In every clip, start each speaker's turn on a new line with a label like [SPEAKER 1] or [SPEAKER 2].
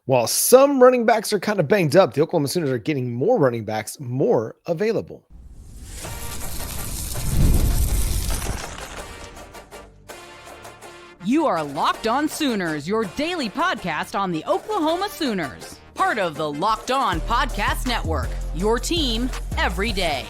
[SPEAKER 1] While some running backs are kind of banged up, the Oklahoma Sooners are getting more running backs more available.
[SPEAKER 2] You are Locked On Sooners, your daily podcast on the Oklahoma Sooners. Part of the Locked On Podcast Network, your team every day.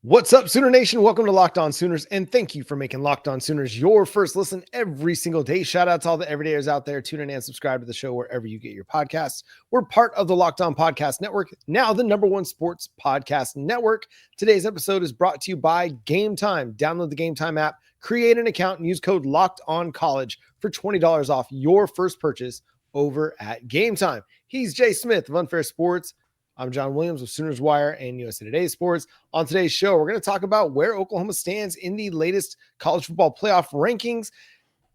[SPEAKER 1] What's up, Sooner Nation? Welcome to Locked On Sooners, and thank you for making Locked On Sooners your first listen every single day. Shout out to all the everydayers out there. Tune in and subscribe to the show wherever you get your podcasts. We're part of the Locked On Podcast Network, now the #1 sports podcast network. Today's episode is brought to you by Game Time. Download the Game Time app, create an account, and use code LOCKEDONCollege for $20 off your first purchase over at Game Time. He's Jay Smith of Unfair Sports. I'm John Williams of Sooners Wire and USA Today Sports. On today's show, we're going to talk about where Oklahoma stands in the latest college football playoff rankings.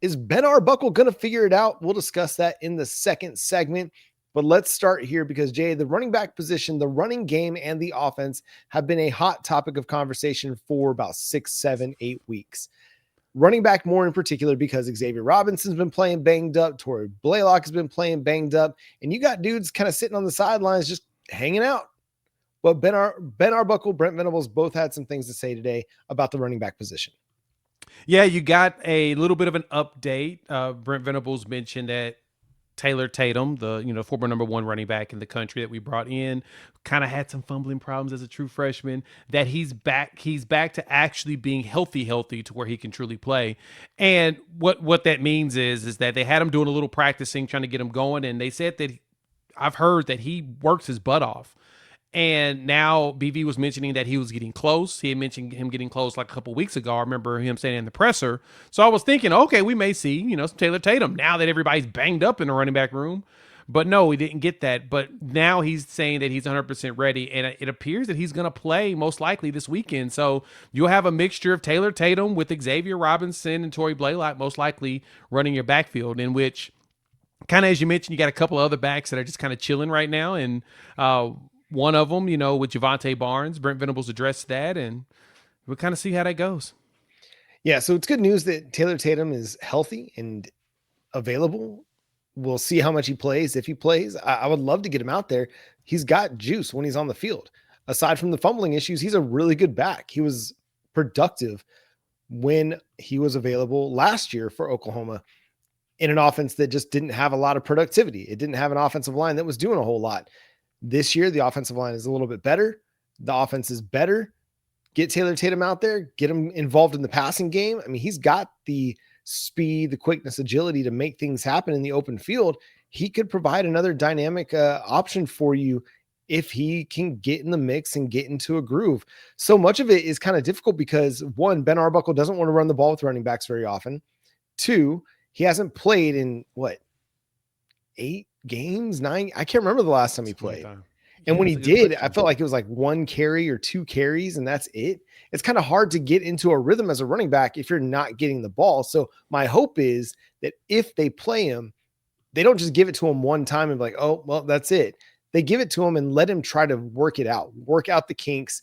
[SPEAKER 1] Is Ben Arbuckle going to figure it out? We'll discuss that in the second segment. But let's start here because, Jay, the running back position, the running game, and the offense have been a hot topic of conversation for about 6, 7, 8 weeks. Running back more in particular because Xavier Robinson's been playing banged up. Tory Blaylock has been playing banged up. And you got dudes kind of sitting on the sidelines just hanging out. But Ben Arbuckle, Brent Venables both had some things to say today about the running back position.
[SPEAKER 3] Yeah, you got a little bit of an update. Brent Venables mentioned that Taylor Tatum, the former #1 running back in the country that we brought in, kind of had some fumbling problems as a true freshman, that he's back to actually being healthy to where he can truly play. And what that means is that they had him doing a little practicing, trying to get him going, and they said that I've heard that he works his butt off. And now BV was mentioning that he was getting close. He had mentioned him getting close like a couple weeks ago. I remember him saying in the presser. So I was thinking, okay, we may see, some Taylor Tatum now that everybody's banged up in the running back room. But no, we didn't get that. But now he's saying that he's 100% ready. And it appears that he's going to play most likely this weekend. So you'll have a mixture of Taylor Tatum with Xavier Robinson and Tory Blaylock most likely running your backfield, in which, kind of as you mentioned, you got a couple of other backs that are just kind of chilling right now. And one of them, with Jovantae Barnes, Brent Venables addressed that, and we'll kind of see how that goes.
[SPEAKER 1] Yeah, so it's good news that Taylor Tatum is healthy and available. We'll see how much he plays. If he plays, I would love to get him out there. He's got juice when he's on the field. Aside from the fumbling issues, he's a really good back. He was productive when he was available last year for Oklahoma in an offense that just didn't have a lot of productivity. It didn't have an offensive line that was doing a whole lot. This year, the offensive line is a little bit better. The offense is better. Get Taylor Tatum out there, get him involved in the passing game. I mean, he's got the speed, the quickness, agility to make things happen in the open field. He could provide another dynamic option for you if he can get in the mix and get into a groove. So much of it is kind of difficult because, one, Ben Arbuckle doesn't want to run the ball with running backs very often. Two, he hasn't played in 8 games, 9. I can't remember the last time he played. And when he did, I felt like it was like 1 carry or 2 carries, and that's it. It's kind of hard to get into a rhythm as a running back if you're not getting the ball. So my hope is that if they play him, they don't just give it to him one time and be like, oh, well, that's it. They give it to him and let him try to work it out, work out the kinks.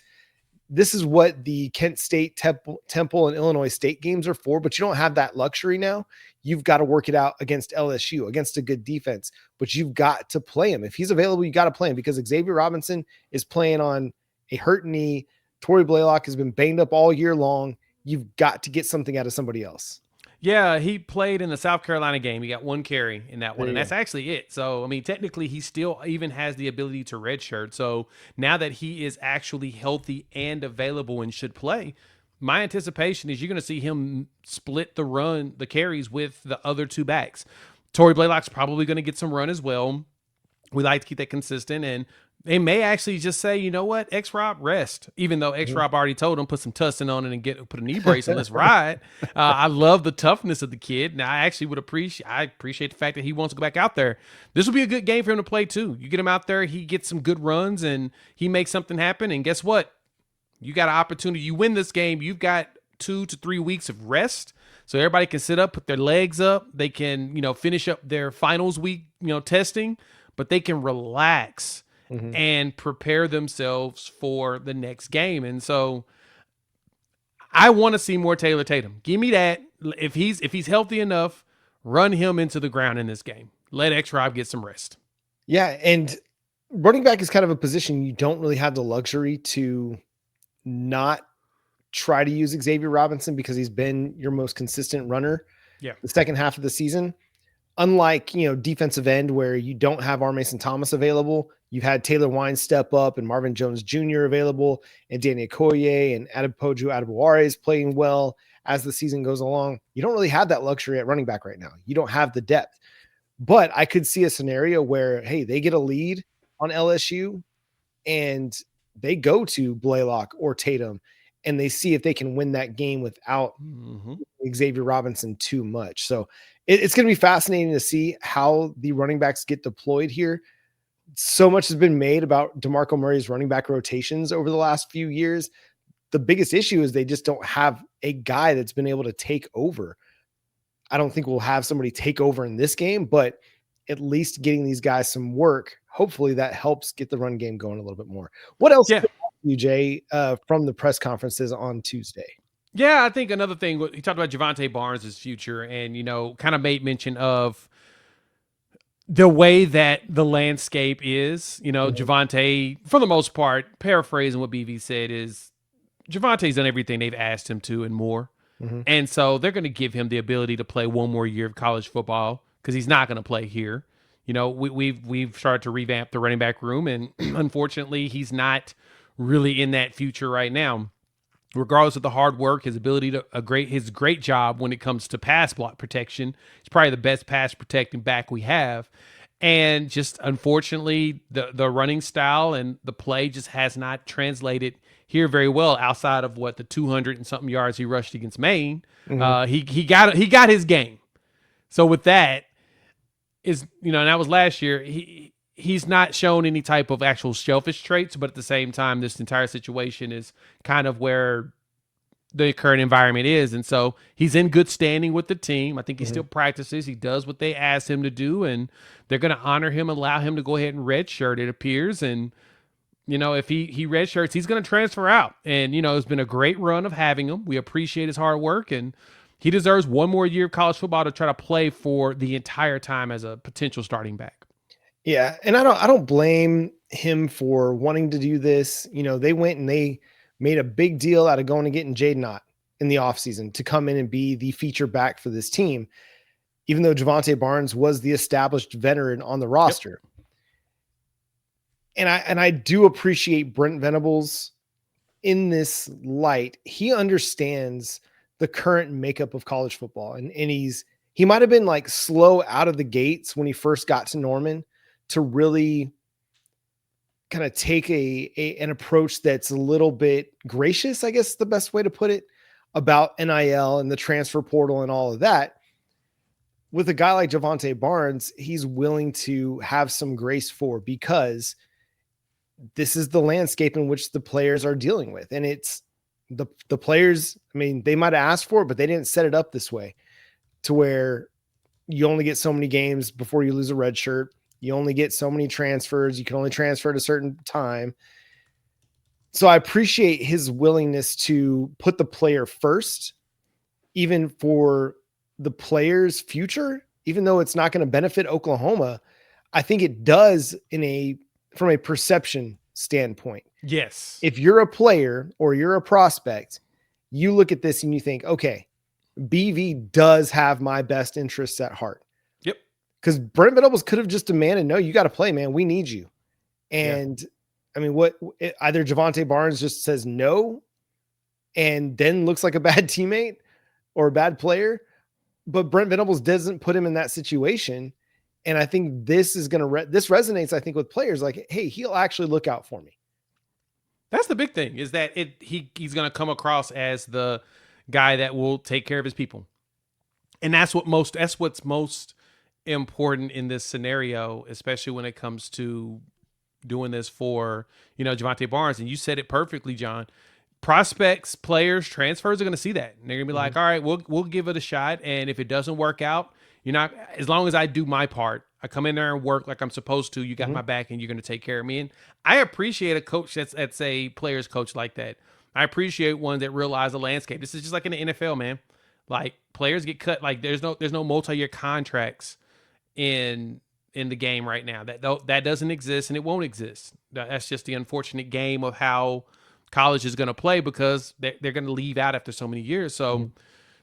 [SPEAKER 1] This is what the Kent State, Temple, and Illinois State games are for, but you don't have that luxury now. You've got to work it out against LSU, against a good defense, but you've got to play him. If he's available, you got to play him because Xavier Robinson is playing on a hurt knee. Tory Blaylock has been banged up all year long. You've got to get something out of somebody else.
[SPEAKER 3] Yeah, he played in the South Carolina game. He got 1 carry in that one, and that's actually it. So, I mean, technically, he still even has the ability to redshirt. So now that he is actually healthy and available and should play, my anticipation is you're going to see him split the carries with the other 2 backs. Tory Blaylock's probably going to get some run as well. We like to keep that consistent, and they may actually just say, you know what, X-Rob, rest. Even though X-Rob already told him, put some tussin on it and put a knee brace and let's ride. I love the toughness of the kid. Now, I actually appreciate the fact that he wants to go back out there. This will be a good game for him to play too. You get him out there, he gets some good runs, and he makes something happen. And guess what? You got an opportunity. You win this game, you've got 2 to 3 weeks of rest. So everybody can sit up, put their legs up. They can, finish up their finals week, testing, but they can relax and prepare themselves for the next game. And so I want to see more Taylor Tatum. Give me that. If he's healthy enough, run him into the ground in this game. Let X-Rob get some rest.
[SPEAKER 1] Yeah, and running back is kind of a position you don't really have the luxury to not try to use Xavier Robinson because he's been your most consistent runner the second half of the season. Unlike, defensive end where you don't have R. Mason Thomas available, you've had Taylor Wines step up and Marvin Jones Jr. available, and Danny Okoye and Adepoju Adebaware is playing well as the season goes along. You don't really have that luxury at running back right now. You don't have the depth. But I could see a scenario where, hey, they get a lead on LSU and they go to Blaylock or Tatum and they see if they can win that game without Xavier Robinson too much. So it's going to be fascinating to see how the running backs get deployed here. So much has been made about DeMarco Murray's running back rotations over the last few years. The biggest issue is they just don't have a guy that's been able to take over. I don't think we'll have somebody take over in this game, but at least getting these guys some work, hopefully that helps get the run game going a little bit more. What else, you, Jay, from the press conferences on Tuesday?
[SPEAKER 3] Yeah, I think another thing, he talked about Jovantae Barnes' future and, kind of made mention of the way that the landscape is. Javvante, for the most part, paraphrasing what BV said, is Javante's done everything they've asked him to and more. And so they're going to give him the ability to play one more year of college football because he's not going to play here. We've started to revamp the running back room, and unfortunately, he's not really in that future right now. Regardless of the hard work, his ability to his great job when it comes to pass block protection, he's probably the best pass protecting back we have. And just unfortunately, the running style and the play just has not translated here very well outside of the 200 and something yards he rushed against Maine. He got his game. So with that and that was last year. He's not shown any type of actual shellfish traits, but at the same time, this entire situation is kind of where the current environment is. And so he's in good standing with the team. I think he still practices. He does what they asked him to do, and they're going to honor him, allow him to go ahead and redshirt, it appears. And, if he redshirts, he's going to transfer out. And, it's been a great run of having him. We appreciate his hard work, and he deserves one more year of college football to try to play for the entire time as a potential starting back.
[SPEAKER 1] Yeah, and I don't blame him for wanting to do this. They went and they made a big deal out of going and getting Jaden Ott in the offseason to come in and be the feature back for this team, even though Jovantae Barnes was the established veteran on the roster. And I do appreciate Brent Venables in this light. He understands the current makeup of college football, and he might have been like slow out of the gates when he first got to Norman to really kind of take an approach that's a little bit gracious, I guess is the best way to put it, about NIL and the transfer portal and all of that. With a guy like Jovantae Barnes, he's willing to have some grace for, because this is the landscape in which the players are dealing with. And it's the players, they might have asked for it, but they didn't set it up this way to where you only get so many games before you lose a red shirt. You only get so many transfers. You can only transfer at a certain time. So I appreciate his willingness to put the player first, even for the player's future, even though it's not going to benefit Oklahoma. I think it does from a perception standpoint.
[SPEAKER 3] Yes.
[SPEAKER 1] If you're a player or you're a prospect, you look at this and you think, okay, BV does have my best interests at heart.
[SPEAKER 3] Yep.
[SPEAKER 1] Because Brent Venables could have just demanded, no, you got to play, man. We need you. And either Jovantae Barnes just says no and then looks like a bad teammate or a bad player, but Brent Venables doesn't put him in that situation. And I think this is going to, this resonates, I think, with players like, hey, he'll actually look out for me.
[SPEAKER 3] That's the big thing, is that he's going to come across as the guy that will take care of his people. And that's what's most important in this scenario, especially when it comes to doing this for, Jovantae Barnes. And you said it perfectly, John. Prospects, players, transfers are going to see that. And they're going to be like, all right, we'll give it a shot. And if it doesn't work out, as long as I do my part, I come in there and work like I'm supposed to, you got my back and you're going to take care of me. And I appreciate a coach that's a player's coach like that. I appreciate one that realizes the landscape. This is just like in the NFL, man. Like players get cut. Like there's no multi-year contracts in the game right now. That doesn't exist and it won't exist. That's just the unfortunate game of how college is going to play because they're going to leave out after so many years. So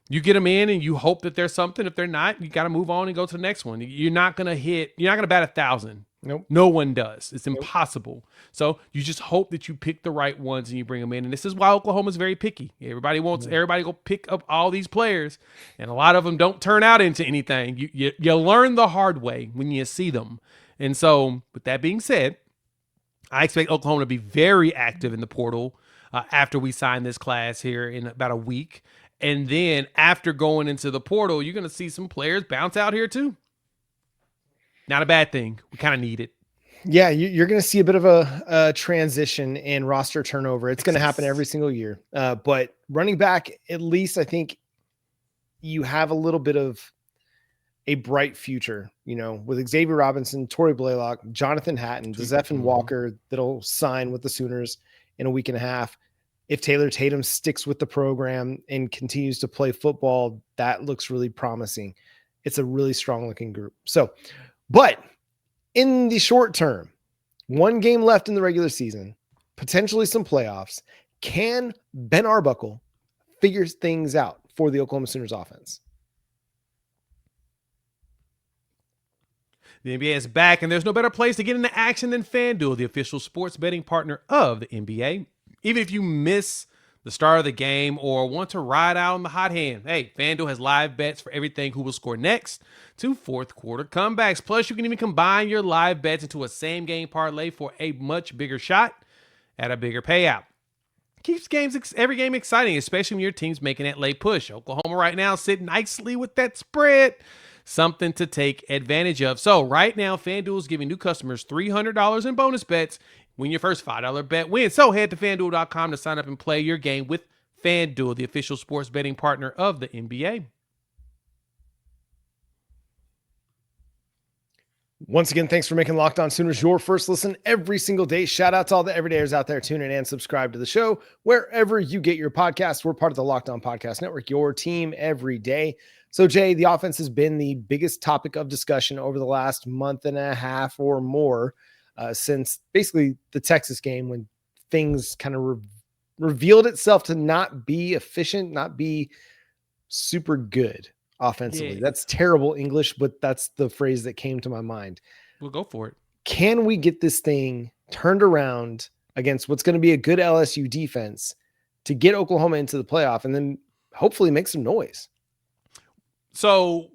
[SPEAKER 3] you get them in and you hope that there's something. If they're not, you got to move on and go to the next one. You're not going to bat 1,000.
[SPEAKER 1] Nope.
[SPEAKER 3] No one does. It's impossible. So you just hope that you pick the right ones and you bring them in. And this is why Oklahoma's very picky. Everybody wants everybody to go pick up all these players. And a lot of them don't turn out into anything. You learn the hard way when you see them. And so with that being said, I expect Oklahoma to be very active in the portal after we sign this class here in about a week. And then after going into the portal, you're going to see some players bounce out here too. Not a bad thing. We kind of need it.
[SPEAKER 1] Yeah, you're going to see a bit of a transition in roster turnover. It's going to happen every single year. But running back, at least I think you have a little bit of a bright future, with Xavier Robinson, Tory Blaylock, Jonathan Hatton, Zephan Walker that'll sign with the Sooners in a week and a half. If Taylor Tatum sticks with the program and continues to play football, that looks really promising. It's a really strong looking group. But in the short term, one game left in the regular season, potentially some playoffs. Can Ben Arbuckle figure things out for the Oklahoma Sooners offense?
[SPEAKER 3] The NBA is back, and there's no better place to get into action than FanDuel, the official sports betting partner of the NBA. Even if you miss the start of the game or want to ride out on the hot hand, hey, FanDuel has live bets for everything who will score next to fourth quarter comebacks. Plus, you can even combine your live bets into a same-game parlay for a much bigger shot at a bigger payout. Keeps every game exciting, especially when your team's making that late push. Oklahoma right now sitting nicely with that spread. Something to take advantage of. So right now, FanDuel is giving new customers $300 in bonus bets when your first $5 bet wins. So head to FanDuel.com to sign up and play your game with FanDuel, the official sports betting partner of the NBA.
[SPEAKER 1] Once again, thanks for making Locked On Sooners your first listen every single day. Shout out to all the everydayers out there. Tune in and subscribe to the show wherever you get your podcasts. We're part of the Locked On Podcast Network, your team every day. So, Jay, the offense has been the biggest topic of discussion over the last month and a half or more since basically the Texas game, when things kind of revealed itself to not be efficient, not be super good offensively. Yeah. That's terrible English, but that's the phrase that came to my mind.
[SPEAKER 3] We'll go for it.
[SPEAKER 1] Can we get this thing turned around against what's going to be a good LSU defense to get Oklahoma into the playoff and then hopefully make some noise?
[SPEAKER 3] So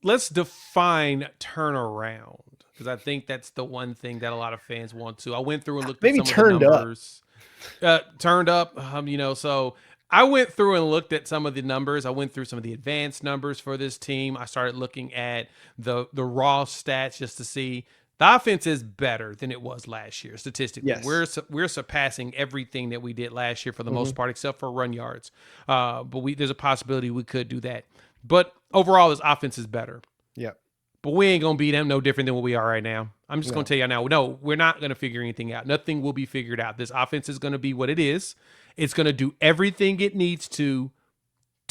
[SPEAKER 3] let's define turnaround, because I think that's the one thing that a lot of fans want to. I went through and looked at some of the numbers. Turned up, so I went through and looked at some of the numbers. I went through some of the advanced numbers for this team. I started looking at the raw stats just to see. The offense is better than it was last year statistically. Yes. We're surpassing everything that we did last year for the most part, except for run yards. But there's a possibility we could do that. But overall, this offense is better.
[SPEAKER 1] Yeah.
[SPEAKER 3] But we ain't going to beat them no different than what we are right now. I'm just going to tell you now, no, we're not going to figure anything out. Nothing will be figured out. This offense is going to be what it is. It's going to do everything it needs to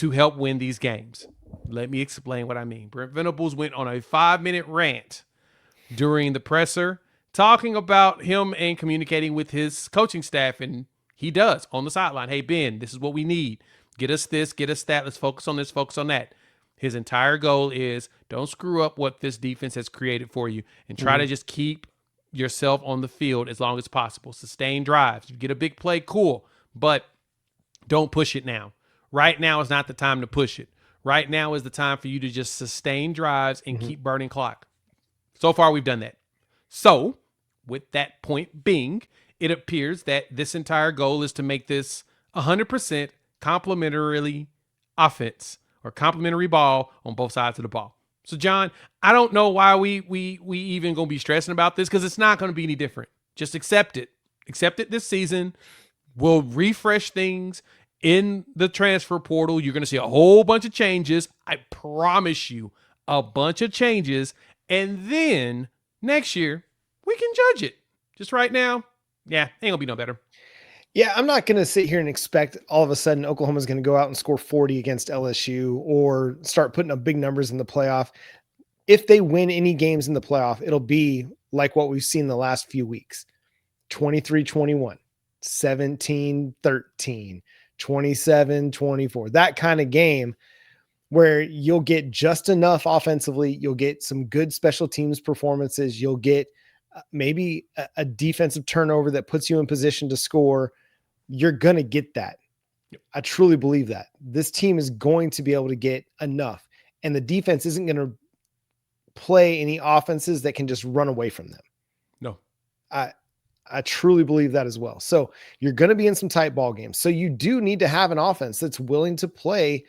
[SPEAKER 3] help win these games. Let me explain what I mean. Brent Venables went on a 5-minute rant during the presser talking about him and communicating with his coaching staff, and he does on the sideline. Hey, Ben, this is what we need. Get us this, get us that. Let's focus on this, focus on that. His entire goal is don't screw up what this defense has created for you and try to just keep yourself on the field as long as possible. Sustain drives. You get a big play, cool, but don't push it now. Right now is not the time to push it. Right now is the time for you to just sustain drives and keep burning clock. So far, we've done that. So with that point being, it appears that this entire goal is to make this 100% complementary offense or complementary ball on both sides of the ball. So, John, I don't know why we even going to be stressing about this, because it's not going to be any different. Just accept it. Accept it this season. We'll refresh things in the transfer portal. You're going to see a whole bunch of changes. I promise you, a bunch of changes. And then next year, we can judge it. Just right now, ain't going to be no better.
[SPEAKER 1] Yeah, I'm not going to sit here and expect all of a sudden Oklahoma's going to go out and score 40 against LSU or start putting up big numbers in the playoff. If they win any games in the playoff, it'll be like what we've seen the last few weeks. 23-21, 17-13, 27-24. That kind of game where you'll get just enough offensively, you'll get some good special teams performances, you'll get maybe a defensive turnover that puts you in position to score. You're going to get that. I truly believe that. This team is going to be able to get enough, and the defense isn't going to play any offenses that can just run away from them.
[SPEAKER 3] No.
[SPEAKER 1] I truly believe that as well. So you're going to be in some tight ball games. So you do need to have an offense that's willing to play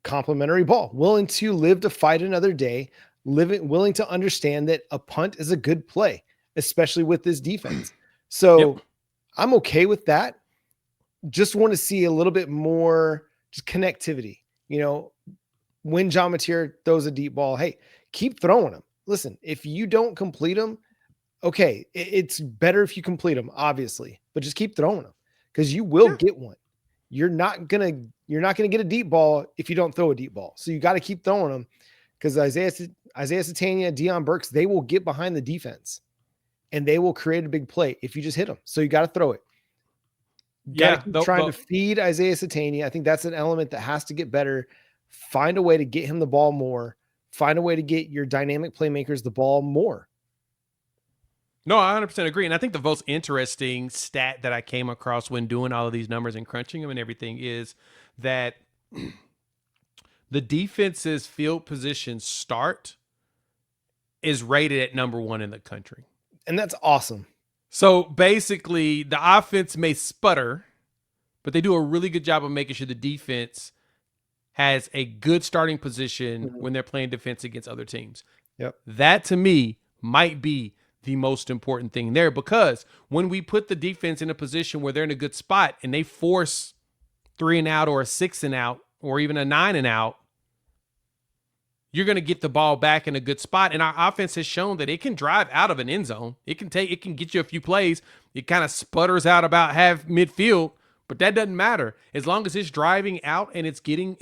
[SPEAKER 1] complementary ball, willing to live to fight another day, willing to understand that a punt is a good play, especially with this defense. So I'm okay with that. Just want to see a little bit more just connectivity. When Jovantae throws a deep ball, hey, keep throwing them. Listen, if you don't complete them, okay, it's better if you complete them, obviously, but just keep throwing them because you will get one. You're not gonna get a deep ball if you don't throw a deep ball. So you got to keep throwing them because Isaiah Satania, Deion Burks, they will get behind the defense and they will create a big play if you just hit them. So you got to throw it. Trying to feed Isaiah Satania. I think that's an element that has to get better. Find a way to get him the ball more. Find a way to get your dynamic playmakers the ball more.
[SPEAKER 3] No, I 100% agree. And I think the most interesting stat that I came across when doing all of these numbers and crunching them and everything is that the defense's field position start is rated at number 1 in the country.
[SPEAKER 1] And that's awesome.
[SPEAKER 3] So basically, the offense may sputter, but they do a really good job of making sure the defense has a good starting position when they're playing defense against other teams.
[SPEAKER 1] Yep.
[SPEAKER 3] That, to me, might be the most important thing there, because when we put the defense in a position where they're in a good spot and they force 3 and out or a 6 and out or even a 9 and out, you're going to get the ball back in a good spot. And our offense has shown that it can drive out of an end zone. It can get you a few plays. It kind of sputters out about half midfield, but that doesn't matter. As long as it's driving out and it's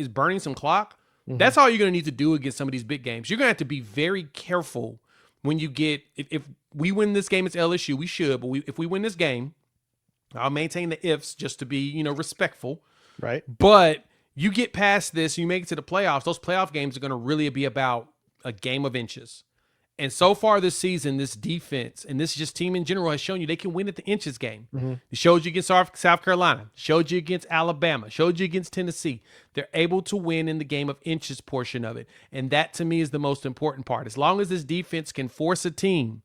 [SPEAKER 3] burning some clock, that's all you're going to need to do against some of these big games. You're going to have to be very careful when you get, if we win this game, it's LSU, we should, but if we win this game, I'll maintain the ifs just to be, respectful.
[SPEAKER 1] Right.
[SPEAKER 3] But you get past this, you make it to the playoffs, those playoff games are going to really be about a game of inches. And so far this season, this defense and this just team in general has shown you they can win at the inches game. It showed you against South Carolina, showed you against Alabama, showed you against Tennessee. They're able to win in the game of inches portion of it. And that to me is the most important part. As long as this defense can force a team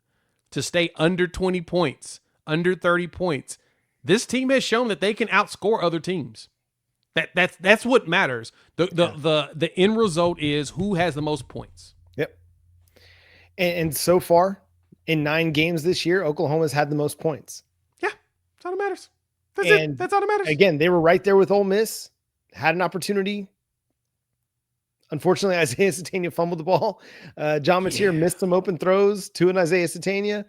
[SPEAKER 3] to stay under 20 points, under 30 points, this team has shown that they can outscore other teams. That's what matters. The end result is who has the most points.
[SPEAKER 1] Yep. And so far, in 9 games this year, Oklahoma's had the most points.
[SPEAKER 3] Yeah, that's all that matters. That's it. That's all that matters.
[SPEAKER 1] Again, they were right there with Ole Miss, had an opportunity. Unfortunately, Isaiah Satania fumbled the ball. John Mateer missed some open throws to an Isaiah Satania.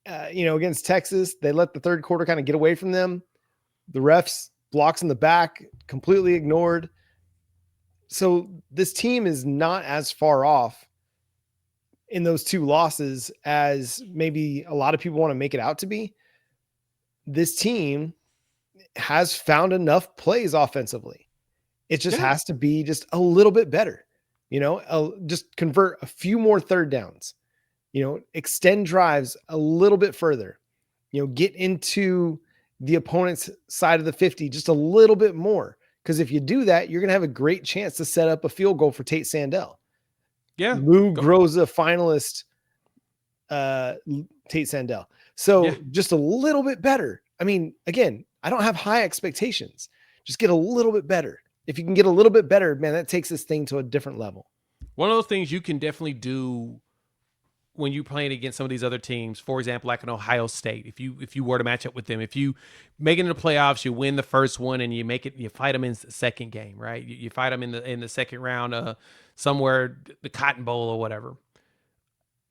[SPEAKER 1] Against Texas, they let the third quarter kind of get away from them. The refs blocks in the back, completely ignored. So this team is not as far off in those 2 losses as maybe a lot of people want to make it out to be. This team has found enough plays offensively. It just has to be just a little bit better, just convert a few more third downs, extend drives a little bit further, get into the opponent's side of the 50 just a little bit more. Because if you do that, you're going to have a great chance to set up a field goal for Tate Sandell.
[SPEAKER 3] Yeah.
[SPEAKER 1] Lou Groza finalist, Tate Sandell. So just a little bit better. I mean, again, I don't have high expectations. Just get a little bit better. If you can get a little bit better, man, that takes this thing to a different level.
[SPEAKER 3] One of those things you can definitely do when you're playing against some of these other teams, for example, like an Ohio State, if you were to match up with them, if you make it in the playoffs, you win the first one and you fight them in the second game, right? You fight them in the second round, somewhere, the Cotton Bowl or whatever.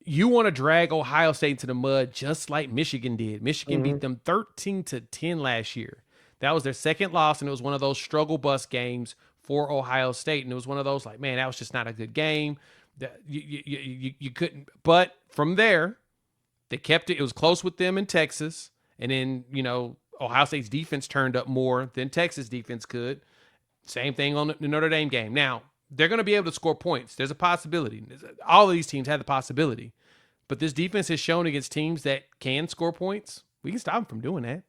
[SPEAKER 3] You want to drag Ohio State into the mud just like Michigan did. Michigan beat them 13-10 last year. That was their second loss, and it was one of those struggle bus games for Ohio State. And it was one of those like, man, that was just not a good game. That you couldn't. But from there, they kept it. It was close with them in Texas. And then, Ohio State's defense turned up more than Texas defense could. Same thing on the Notre Dame game. Now, they're going to be able to score points. There's a possibility. All of these teams have the possibility. But this defense has shown against teams that can score points, we can stop them from doing that.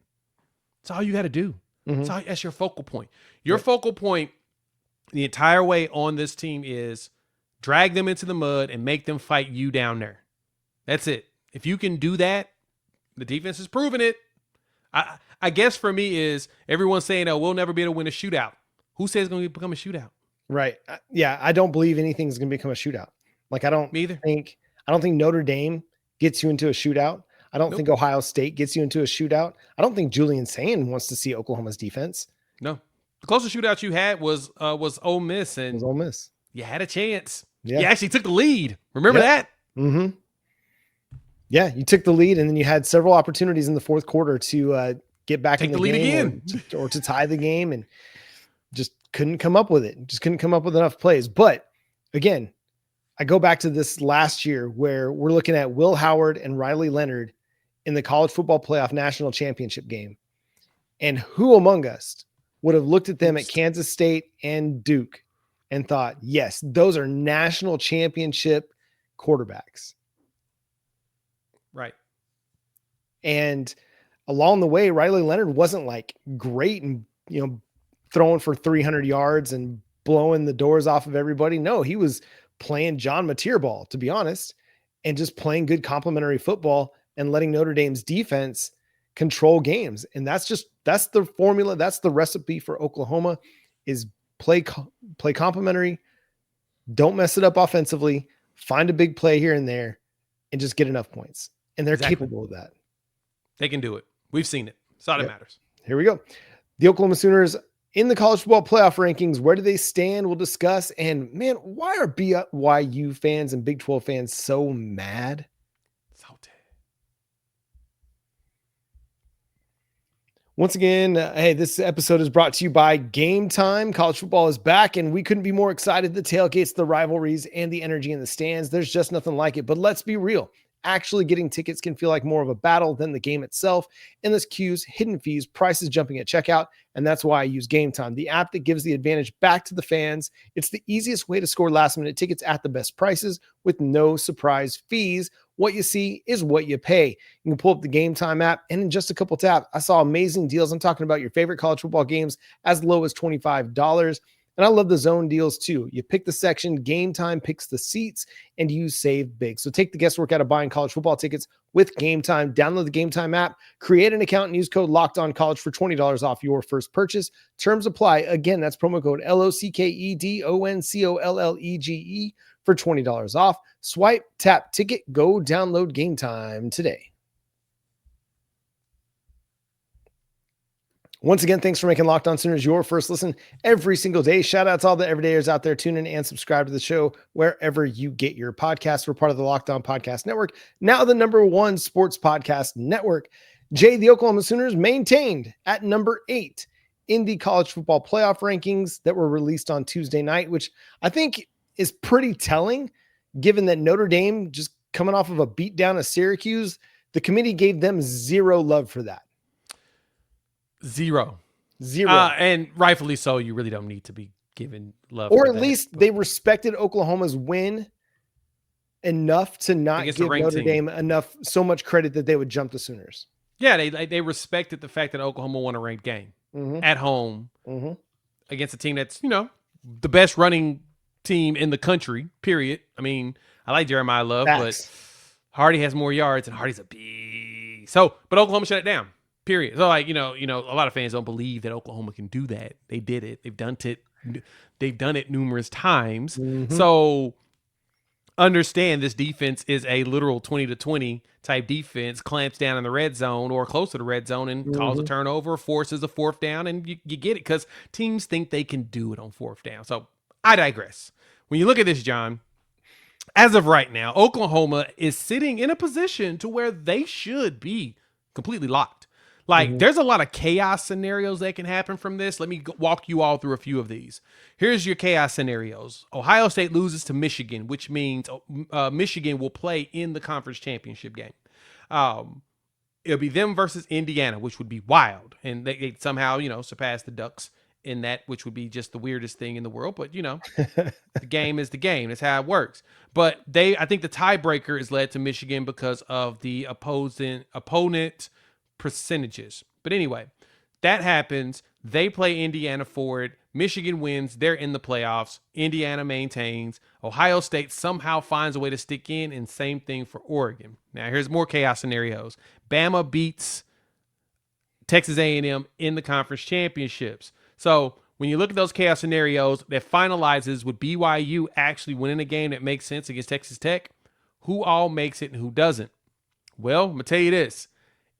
[SPEAKER 3] That's all you got to do. That's your focal point. Your focal point the entire way on this team is drag them into the mud and make them fight you down there. That's it. If you can do that, the defense has proven it. I guess for me is everyone's saying, oh, we'll never be able to win a shootout. Who says it's going to become a shootout?
[SPEAKER 1] Right. Yeah, I don't believe anything's going to become a shootout. Like, I don't think Notre Dame gets you into a shootout. I don't think Ohio State gets you into a shootout. I don't think Julian Sand wants to see Oklahoma's defense.
[SPEAKER 3] No. The closest shootout you had was Ole Miss. And
[SPEAKER 1] it was Ole Miss.
[SPEAKER 3] You had a chance.
[SPEAKER 1] Yeah.
[SPEAKER 3] You actually took the lead. Remember that?
[SPEAKER 1] Mm-hmm. Yeah, you took the lead, and then you had several opportunities in the fourth quarter to get back in the
[SPEAKER 3] lead
[SPEAKER 1] game
[SPEAKER 3] again.
[SPEAKER 1] or to tie the game, and just couldn't come up with it. Just couldn't come up with enough plays. But again, I go back to this last year where we're looking at Will Howard and Riley Leonard in the college football playoff national championship game. And who among us would have looked at them at Kansas State and Duke and thought, yes, those are national championship quarterbacks.
[SPEAKER 3] Right.
[SPEAKER 1] And along the way, Riley Leonard wasn't like great and, throwing for 300 yards and blowing the doors off of everybody. No, he was playing John Mateer ball, to be honest, and just playing good complementary football and letting Notre Dame's defense control games. And that's the formula. That's the recipe for Oklahoma is play complementary. Don't mess it up offensively, find a big play here and there and just get enough points. And they're capable of that.
[SPEAKER 3] They can do it. We've seen it. That's all that matters.
[SPEAKER 1] Here we go. The Oklahoma Sooners in the college football playoff rankings, where do they stand? We'll discuss. And man, why are BYU fans and Big 12 fans so mad? Once again, hey, this episode is brought to you by Game Time. College football is back, and we couldn't be more excited. The tailgates, the rivalries, and the energy in the stands. There's just nothing like it. But let's be real. Actually getting tickets can feel like more of a battle than the game itself. Endless queues, hidden fees, prices jumping at checkout, and that's why I use Game Time, the app that gives the advantage back to the fans. It's the easiest way to score last-minute tickets at the best prices with no surprise fees. What you see is what you pay. You can pull up the Game Time app, and in just a couple taps, I saw amazing deals. I'm talking about your favorite college football games as low as $25. And I love the zone deals too. You pick the section, Game Time picks the seats, and you save big. So take the guesswork out of buying college football tickets with Game Time. Download the Game Time app, create an account, and use code LOCKEDONCollege for $20 off your first purchase. Terms apply. Again, that's promo code LOCKEDONCOLLEGE for $20 off. Swipe, tap, ticket, go download Game Time today. Once again, thanks for making Locked On Sooners your first listen every single day. Shout out to all the everydayers out there. Tune in and subscribe to the show wherever you get your podcasts. We're part of the Locked On Podcast Network, now the #1 sports podcast network. Jay, the Oklahoma Sooners maintained at number 8 in the college football playoff rankings that were released on Tuesday night, which I think is pretty telling, given that Notre Dame just coming off of a beatdown of Syracuse, the committee gave them zero love for that.
[SPEAKER 3] Zero. And rightfully so. You really don't need to be given love.
[SPEAKER 1] Or at least they respected Oklahoma's win enough to not give Notre Dame so much credit that they would jump the Sooners.
[SPEAKER 3] Yeah, they respected the fact that Oklahoma won a ranked game at home against a team that's, the best running team in the country, period. I mean, I like Jeremiah Love, but Hardy has more yards and Hardy's a beast. But Oklahoma shut it down. Period. So, a lot of fans don't believe that Oklahoma can do that. They did it. They've done it numerous times. So, understand this defense is a literal 20-20 type defense, clamps down in the red zone or close to the red zone and calls a turnover, forces a fourth down, and you get it because teams think they can do it on fourth down. So, I digress. When you look at this, John, as of right now, Oklahoma is sitting in a position to where they should be completely locked. Like, there's a lot of chaos scenarios that can happen from this. Let me walk you all through a few of these. Here's your chaos scenarios. Ohio State loses to Michigan, which means Michigan will play in the conference championship game. It'll be them versus Indiana, which would be wild. And they somehow, surpass the Ducks in that, which would be just the weirdest thing in the world. But, the game is the game. That's how it works. But I think the tiebreaker is led to Michigan because of the opponent percentages. But anyway, that happens. They play Indiana for it. Michigan wins. They're in the playoffs. Indiana maintains. Ohio State somehow finds a way to stick in, and same thing for Oregon. Now, here's more chaos scenarios. Bama beats Texas A&M in the conference championships. So when you look at those chaos scenarios, that finalizes with BYU actually winning a game that makes sense against Texas Tech. Who all makes it and who doesn't? Well, I'm going to tell you this.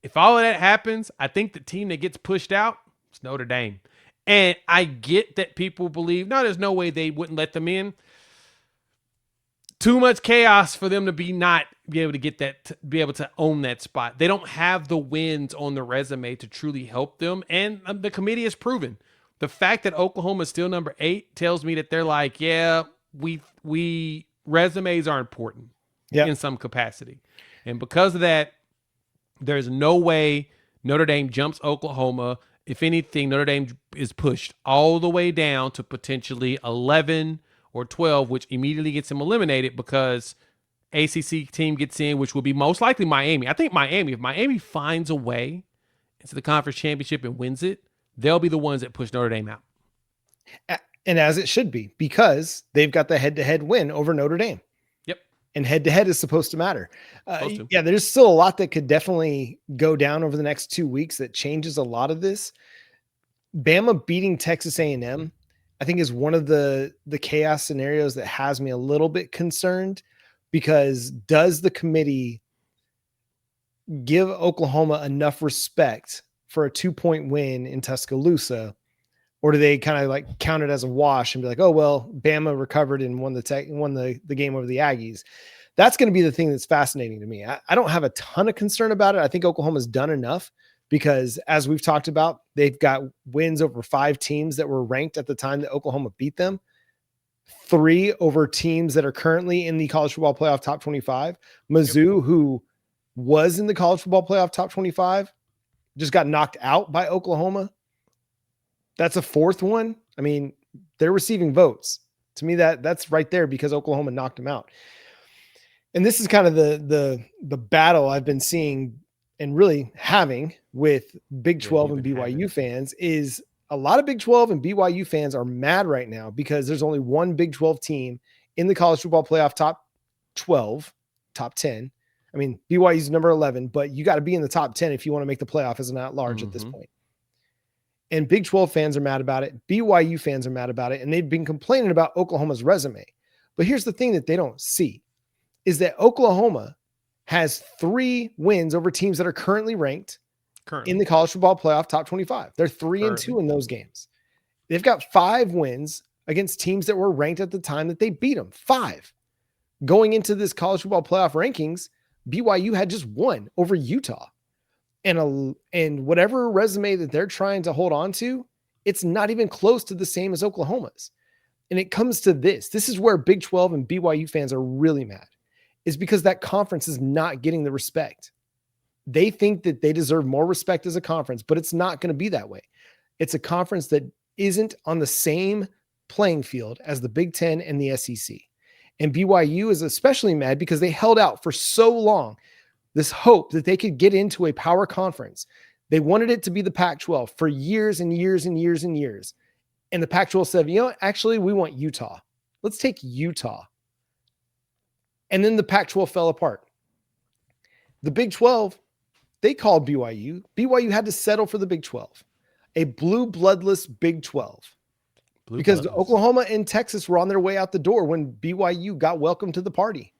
[SPEAKER 3] If all of that happens, I think the team that gets pushed out is Notre Dame. And I get that people believe, no, there's no way they wouldn't let them in. Too much chaos for them to be able to get that, to be able to own that spot. They don't have the wins on the resume to truly help them. And the committee has proven. The fact that Oklahoma is still number 8 tells me that they're like, yeah, we resumes are important in some capacity. And because of that, there's no way Notre Dame jumps Oklahoma. If anything, Notre Dame is pushed all the way down to potentially 11 or 12, which immediately gets them eliminated because ACC team gets in, which will be most likely Miami. I think if Miami finds a way into the conference championship and wins it, they'll be the ones that push Notre Dame out.
[SPEAKER 1] And as it should be, because they've got the head-to-head win over Notre Dame. And head-to-head is supposed to matter. Yeah, there's still a lot that could definitely go down over the next 2 weeks that changes a lot of this. Bama beating Texas A&M, I think, is one of the chaos scenarios that has me a little bit concerned, because does the committee give Oklahoma enough respect for a 2-point win in Tuscaloosa? Or do they kind of like count it as a wash and be like, oh, well, Bama recovered and won the game over the Aggies? That's going to be the thing that's fascinating to me. I don't have a ton of concern about it. I think Oklahoma's done enough because, as we've talked about, they've got wins over 5 teams that were ranked at the time that Oklahoma beat them. 3 over teams that are currently in the college football playoff top 25. Mizzou, who was in the college football playoff top 25, just got knocked out by Oklahoma. That's a 4th one. I mean, they're receiving votes. To me, that's right there because Oklahoma knocked them out. And this is kind of the battle I've been seeing and really having with Big 12 and BYU fans is a lot of Big 12 and BYU fans are mad right now because there's only one Big 12 team in the college football playoff top 12, top 10. I mean, BYU's number 11, but you got to be in the top 10 if you want to make the playoff as an at-large at this point. And Big 12 fans are mad about it. BYU fans are mad about it. And they've been complaining about Oklahoma's resume. But here's the thing that they don't see is that Oklahoma has 3 wins over teams that are currently ranked in the college football playoff top 25. They're 3-2 in those games. They've got 5 wins against teams that were ranked at the time that they beat them. 5. Going into this college football playoff rankings, BYU had just 1 over Utah. And whatever resume that they're trying to hold on to, it's not even close to the same as Oklahoma's. And it comes to this. This is where Big 12 and BYU fans are really mad, is because that conference is not getting the respect. They think that they deserve more respect as a conference, but it's not going to be that way. It's a conference that isn't on the same playing field as the Big 10 and the SEC. And BYU is especially mad because they held out for so long this hope that they could get into a power conference. They wanted it to be the Pac-12 for years and years and years and years. And the Pac-12 said, actually, we want Utah. Let's take Utah. And then the Pac-12 fell apart. The Big 12, they called BYU. BYU had to settle for the Big 12, a blue bloodless Big 12. Because Oklahoma and Texas were on their way out the door when BYU got welcomed to the party.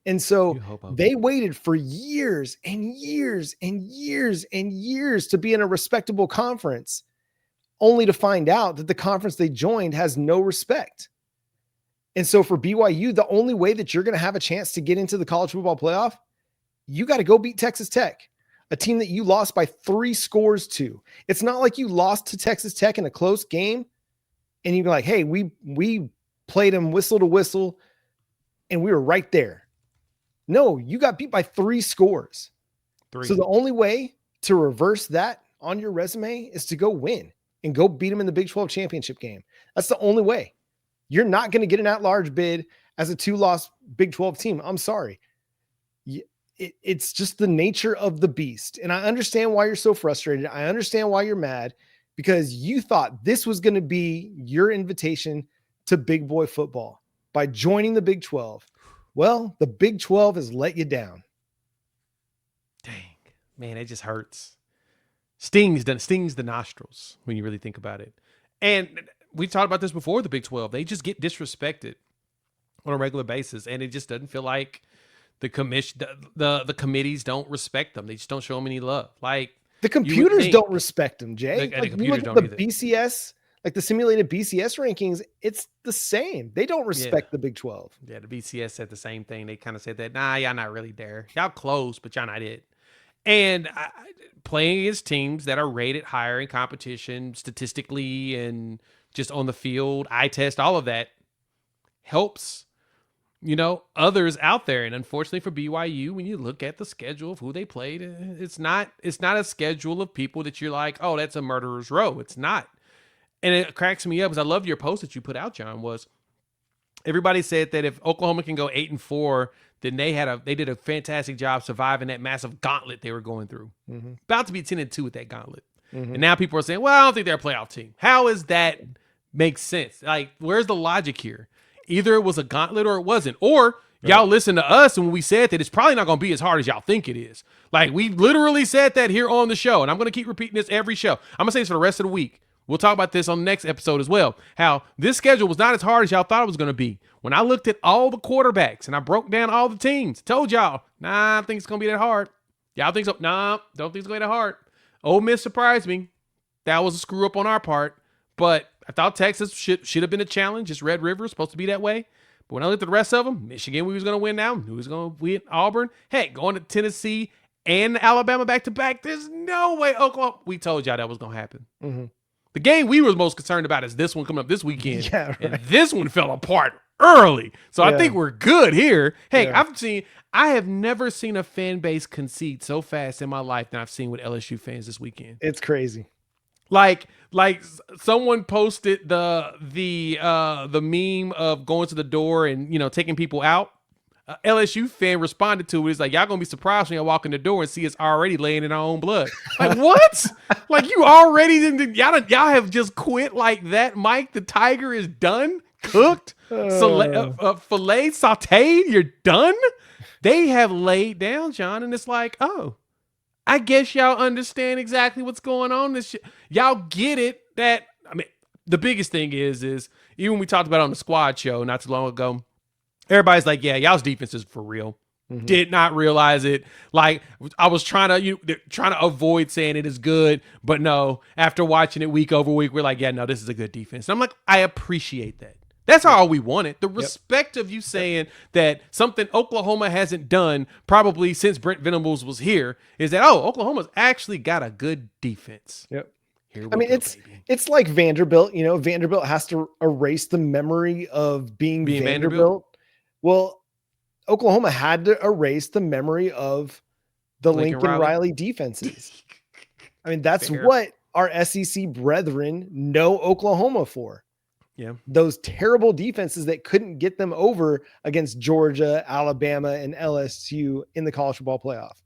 [SPEAKER 1] And so they waited for years and years and years and years to be in a respectable conference, only to find out that the conference they joined has no respect. And so for BYU, the only way that you're going to have a chance to get into the college football playoff, you got to go beat Texas Tech, a team that you lost by 3 scores to. It's not like you lost to Texas Tech in a close game and you're like, hey, we played them whistle to whistle and we were right there. No, you got beat by 3 scores.
[SPEAKER 3] 3.
[SPEAKER 1] So the only way to reverse that on your resume is to go win and go beat them in the Big 12 championship game. That's the only way. You're not going to get an at-large bid as a 2-loss Big 12 team. I'm sorry. It's just the nature of the beast. And I understand why you're so frustrated. I understand why you're mad, because you thought this was going to be your invitation to big boy football by joining the Big 12. Well, the Big 12 has let you down.
[SPEAKER 3] Dang, man, it just hurts. Stings the nostrils when you really think about it. And we've talked about this before, the Big 12. They just get disrespected on a regular basis, and it just doesn't feel like the commission, the committees don't respect them. They just don't show them any love. Like
[SPEAKER 1] the computers don't respect them, Jay.
[SPEAKER 3] The
[SPEAKER 1] like
[SPEAKER 3] computers
[SPEAKER 1] you look
[SPEAKER 3] don't
[SPEAKER 1] at
[SPEAKER 3] either.
[SPEAKER 1] the BCS, like the simulated BCS rankings, it's the same. They don't respect the Big 12.
[SPEAKER 3] Yeah, the BCS said the same thing. They kind of said that, nah, y'all not really there. Y'all close, but y'all not it. And playing against teams that are rated higher in competition statistically and just on the field, eye test, all of that helps, others out there. And unfortunately for BYU, when you look at the schedule of who they played, it's not a schedule of people that you're like, oh, that's a murderer's row. It's not. And it cracks me up, because I loved your post that you put out, John, was everybody said that if Oklahoma can go 8-4, then they did a fantastic job surviving that massive gauntlet they were going through. Mm-hmm. About to be 10-2 with that gauntlet. Mm-hmm. And now people are saying, well, I don't think they're a playoff team. How is that make sense? Like, where's the logic here? Either it was a gauntlet or it wasn't. Or y'all listen to us, and when we said that it's probably not going to be as hard as y'all think it is. Like, we literally said that here on the show, and I'm going to keep repeating this every show. I'm going to say this for the rest of the week. We'll talk about this on the next episode as well. How this schedule was not as hard as y'all thought it was going to be. When I looked at all the quarterbacks and I broke down all the teams, told y'all, nah, I think it's going to be that hard. Y'all think so? Nah, don't think it's going to be that hard. Ole Miss surprised me. That was a screw up on our part. But I thought Texas should have been a challenge. Just Red River is supposed to be that way. But when I looked at the rest of them, Michigan, we was going to win now. Who was going to win? Auburn. Hey, going to Tennessee and Alabama back-to-back. There's no way Oklahoma. We told y'all that was going to happen. Mm-hmm. The game we were most concerned about is this one coming up this weekend. Yeah, right. And this one fell apart early. So I think we're good here. Hey, I have never seen a fan base concede so fast in my life than I've seen with LSU fans this weekend.
[SPEAKER 1] It's crazy.
[SPEAKER 3] Like someone posted the meme of going to the door and, taking people out. LSU fan responded to it. It's like, y'all gonna be surprised when y'all walk in the door and see us already laying in our own blood. Like, what? Like, you already y'all have just quit like that. Mike the Tiger is done, cooked, filet sauteed. You're done. They have laid down, John, and it's like, oh, I guess y'all understand exactly what's going on. Y'all get it. The biggest thing is even when we talked about it on the squad show not too long ago. Everybody's like, yeah, y'all's defense is for real. Mm-hmm. Did not realize it. Like, I was trying to avoid saying it is good, but no, after watching it week over week, we're like, yeah, no, this is a good defense. And I'm like, I appreciate that. That's all we wanted. The respect of you saying that something Oklahoma hasn't done probably since Brent Venables was here is that, Oklahoma's actually got a good defense.
[SPEAKER 1] Yep. It's like Vanderbilt. Vanderbilt has to erase the memory of being Vanderbilt. Well, Oklahoma had to erase the memory of the Lincoln Riley defenses. That's what our SEC brethren know Oklahoma for. Yeah. Those terrible defenses that couldn't get them over against Georgia, Alabama, and LSU in the college football playoff.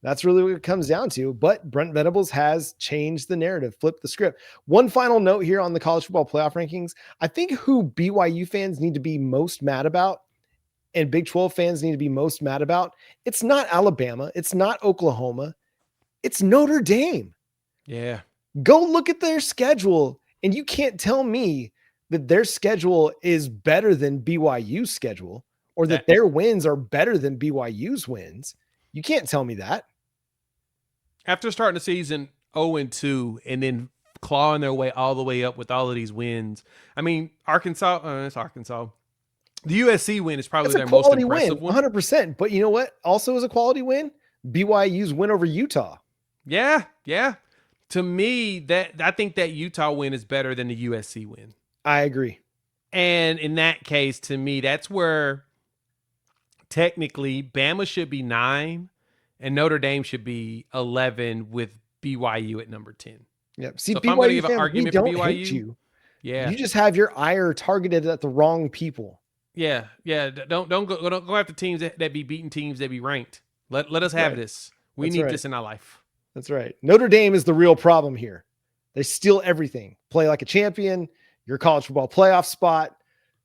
[SPEAKER 1] That's really what it comes down to. But Brent Venables has changed the narrative, flipped the script. One final note here on the college football playoff rankings. I think who BYU fans need to be most mad about and Big 12 fans need to be most mad about, it's not Alabama. It's not Oklahoma. It's Notre Dame.
[SPEAKER 3] Yeah.
[SPEAKER 1] Go look at their schedule, and you can't tell me that their schedule is better than BYU's schedule or that their wins are better than BYU's wins. You can't tell me that.
[SPEAKER 3] After starting the season 0-2 and then clawing their way all the way up with all of these wins. Arkansas, it's Arkansas. The USC win is probably their most impressive win.
[SPEAKER 1] 100%. But you know what also is a quality win? BYU's win over Utah.
[SPEAKER 3] Yeah. To me, I think that Utah win is better than the USC win.
[SPEAKER 1] I agree.
[SPEAKER 3] And in that case, to me, that's where technically Bama should be 9 and Notre Dame should be 11 with BYU at number 10.
[SPEAKER 1] Yep. See,
[SPEAKER 3] So if I'm going to
[SPEAKER 1] BYU
[SPEAKER 3] give an
[SPEAKER 1] fans, we
[SPEAKER 3] argument for
[SPEAKER 1] don't hate
[SPEAKER 3] BYU,
[SPEAKER 1] you.
[SPEAKER 3] yeah,
[SPEAKER 1] You just have your ire targeted at the wrong people.
[SPEAKER 3] yeah. Don't go after teams that be beating teams that be ranked. Let us have
[SPEAKER 1] Right.
[SPEAKER 3] this. We
[SPEAKER 1] That's
[SPEAKER 3] need
[SPEAKER 1] right.
[SPEAKER 3] this in our life.
[SPEAKER 1] That's right. Notre Dame is the real problem here. They steal everything. Play like a champion. Your college football playoff spot.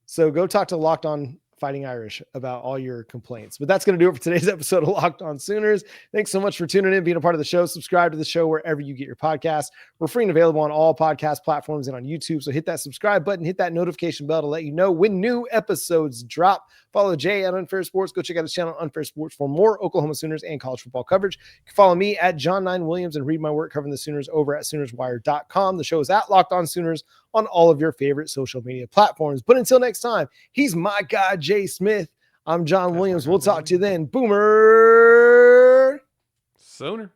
[SPEAKER 1] So go talk to Locked On Fighting Irish about all your complaints. But that's going to do it for today's episode of Locked On Sooners. Thanks so much for tuning in, being a part of the show. Subscribe to the show wherever you get your podcasts. We're free and available on all podcast platforms and on YouTube. So hit that subscribe button, hit that notification bell to let you know when new episodes drop. Follow Jay at Unfair Sports. Go check out his channel, Unfair Sports, for more Oklahoma Sooners and college football coverage. You can follow me at John9Williams and read my work covering the Sooners over at SoonersWire.com. The show is at Locked On Sooners on all of your favorite social media platforms. But until next time, he's my guy, Jay Smith. I'm John Williams. We'll talk to you then. Boomer
[SPEAKER 3] Sooner.